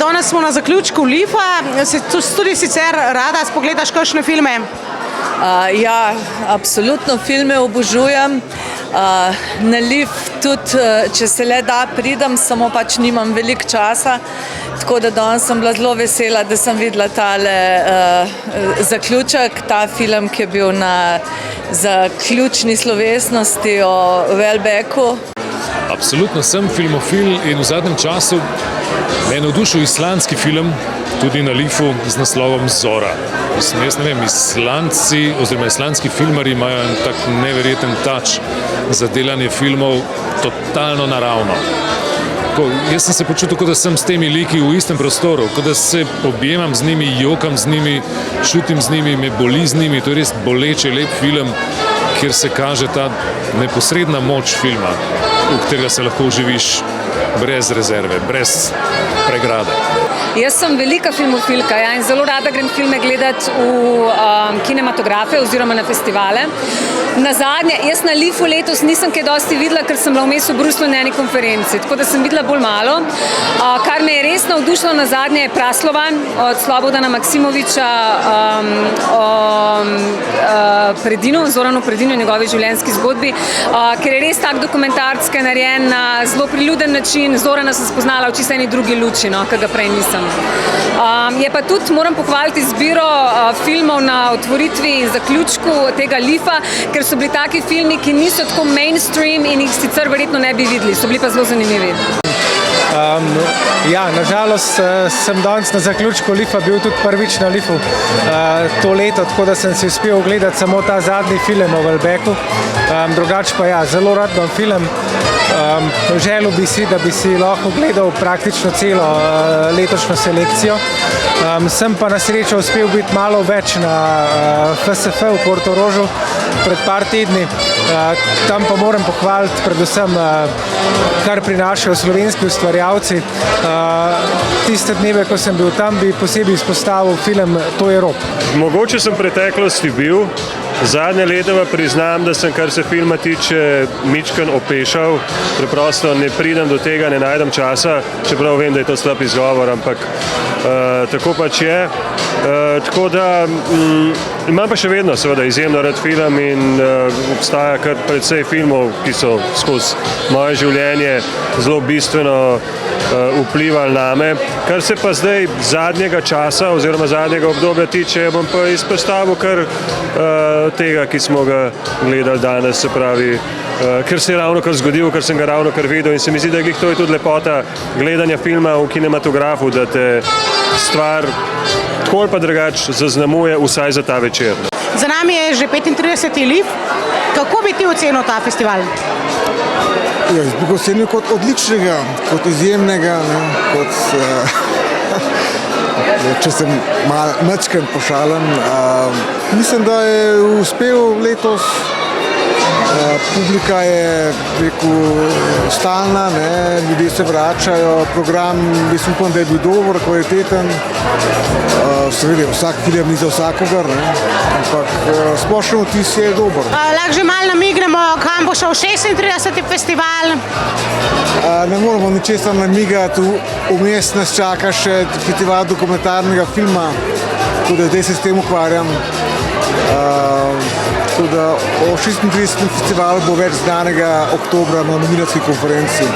danes smo na zaključku Lifa, si tudi sicer rada spogledaš kakšne filme? Ja, absolutno filme obožujem. Na Lif tudi, če se le da, pridem, samo pač nimam veliko časa. Tako da danes sem bila zelo vesela, da sem videla tale zaključek, ta film, ki je bil na zaključni slovesnosti o Welbecku. Absolutno sem filmofil in v zadnjem času me je navdušil islandski film, tudi na Lifu, z naslovom Zora. Jaz ne vem, Islandci oziroma islandski filmarji imajo en tak neverjeten touch za delanje filmov, totalno naravno. Jaz sem se počutil, kot da sem s temi liki v istem prostoru, kot da se objemam z njimi, jokam z njimi, čutim z njimi, me boli z njimi. To je res boleče, lep film, kjer se kaže ta neposredna moč filma, v katerega se lahko vživiš brez rezerve, brez pregrade. Jaz sem velika filmofilka in zelo rada grem filme gledati v kinematografe oziroma na festivale. Nazadnje, jaz na Lifu letos nisem kaj dosti videla, ker sem bila vmes v Bruslju na eni konferenci, tako da sem videla bolj malo. Kar me je res navdušilo nazadnje je Praslovan od Slobodana Maksimoviča o Predinu, Zoranu Predinu in njegovi življenjski zgodbi, ker je res tak dokumentarc, ki je narejen na zelo priljuden način. Zorana sem spoznala v čisto eni drugi luči, ki ga prej nisem. Je pa tudi, moram pohvaliti izbiro filmov na otvoritvi in zaključku tega Lifa, ker so bili taki filmi, ki niso tako mainstream in jih sicer verjetno ne bi videli, so bili pa zelo zanimivi. Ja, nažalost sem danes na zaključku Lifa bil tudi prvič na Lifu to leto, tako da sem si uspel ogledati samo ta zadnji film o Welbecku. Drugače pa ja, zelo rad bom film. Želel bi si, da bi si lahko gledal praktično celo letošnjo selekcijo. Sem pa na srečo uspel biti malo več na FSF v Portorožu pred par tedni. Tam pa moram pohvaliti predvsem, kar prinašajo slovenski ustvarjalci. Tiste dneve, ko sem bil tam, bi posebej izpostavil film To je rob. Mogoče sem v preteklosti bil, zadnje leta pa priznam, da sem, kar se filma tiče, mičken opešal. Preprosto ne pridem do tega, ne najdem časa, čeprav vem, da je to slab izgovor, ampak tako pač je. Tako da imam pa še vedno seveda izjemno rad film in obstaja kar precej filmov, ki so skozi moje življenje zelo bistveno vplivali name. Kar se pa zdaj zadnjega časa oziroma zadnjega obdobja tiče, bom pa izpostavil kar tega, ki smo ga gledali danes, se pravi, ker se je ravno kar zgodil, ker sem ga ravno kar videl in se mi zdi, da to je tudi lepota gledanja filma v kinematografu, da te stvar tako ali pa drugače zaznamuje vsaj za ta večer. Za nami je že 35. Lif. Kako bi ti ocenil ta festival? Jaz bi ga ocenil kot odličnega, kot izjemnega, če sem malčken pošalen. Mislim, da je uspel letos. Publika je, stalna, ljudje se vračajo, program, jaz upam, da je bil dober, kvaliteten. Seveda, vsak film ni za vsakogar, ampak splošno vtis je dober. Lahko že malo namignemo, kam bo šel 36. festival? Ne moramo ničesar namigati, vmes nas čaka še festival dokumentarnega filma, tako da zdaj se s tem ukvarjam. Tako da o 36. festivalu bo več znanega oktobra na novinarski konferenci.